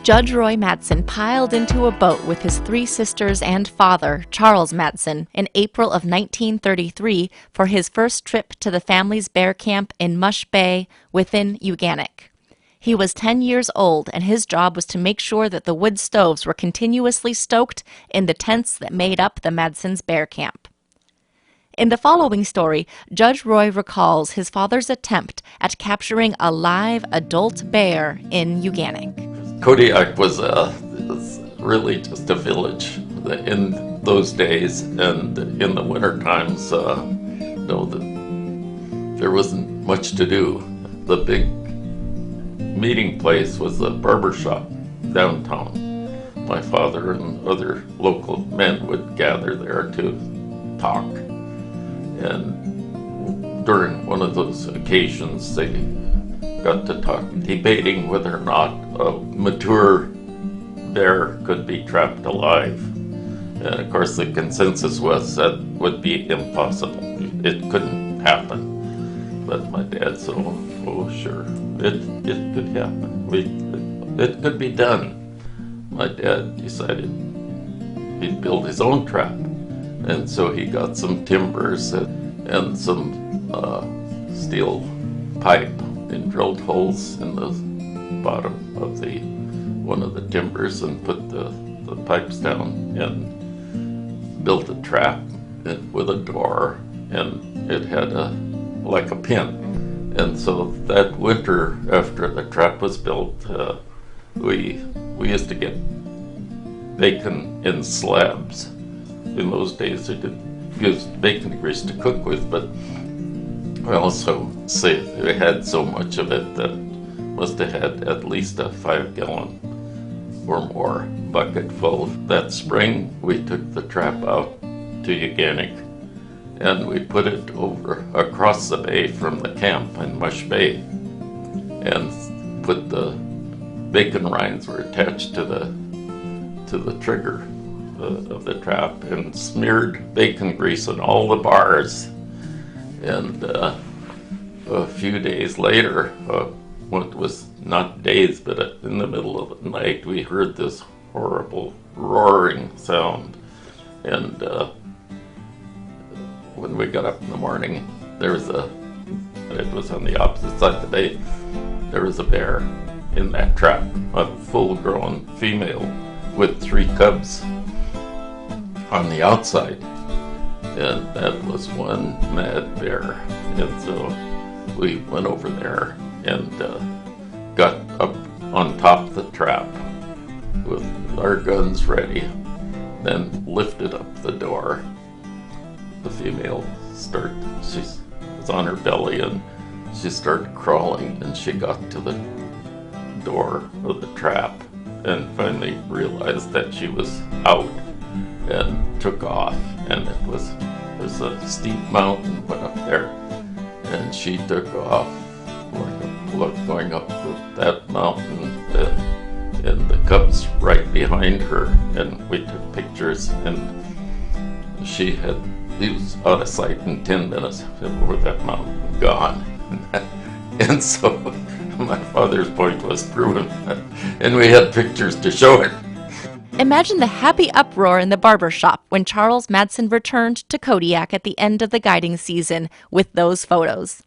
Judge Roy Madsen piled into a boat with his three sisters and father, Charles Madsen, in April of 1933 for his first trip to the family's bear camp in Mush Bay within Uganik. He was 10 years old, and his job was to make sure that the wood stoves were continuously stoked in the tents that made up the Madsen's bear camp. In the following story, Judge Roy recalls his father's attempt at capturing a live adult bear in Uganik. Kodiak was really just a village in those days, and in the winter times, there wasn't much to do. The big meeting place was the barber shop downtown. My father and other local men would gather there to talk. And during one of those occasions, they got to talk, debating whether or not a mature bear could be trapped alive. And of course, the consensus was that would be impossible. It couldn't happen. But my dad said, oh sure, it could happen. It could be done. My dad decided he'd build his own trap. And so he got some timbers and some steel pipe and drilled holes in the bottom of one of the timbers and put the pipes down and built a trap with a door, and it had like a pin. And so that winter, after the trap was built, we used to get bacon in slabs. In those days, they did use bacon grease to cook with, but I also say they had so much of it that must have had at least a 5-gallon or more bucket full. That spring, we took the trap out to Uganik, and we put it over across the bay from the camp in Mush Bay, and put the bacon rinds were attached to the trigger of the trap, and smeared bacon grease on all the bars. And a few days later, what was not days, but in the middle of the night, we heard this horrible roaring sound. And when we got up in the morning, it was on the opposite side of the bay, there was a bear in that trap, a full-grown female with 3 cubs on the outside, and that was one mad bear. And so we went over there and got up on top of the trap with our guns ready, then lifted up the door. The female she was on her belly, and she started crawling, and she got to the door of the trap and finally realized that she was out, and took off. And there's a steep mountain went up there, and she took off going up that mountain, and the cubs right behind her, and we took pictures, and he was out of sight in 10 minutes over that mountain, gone. And so my father's point was proven, and we had pictures to show it. Imagine the happy uproar in the barber shop when Charles Madsen returned to Kodiak at the end of the guiding season with those photos.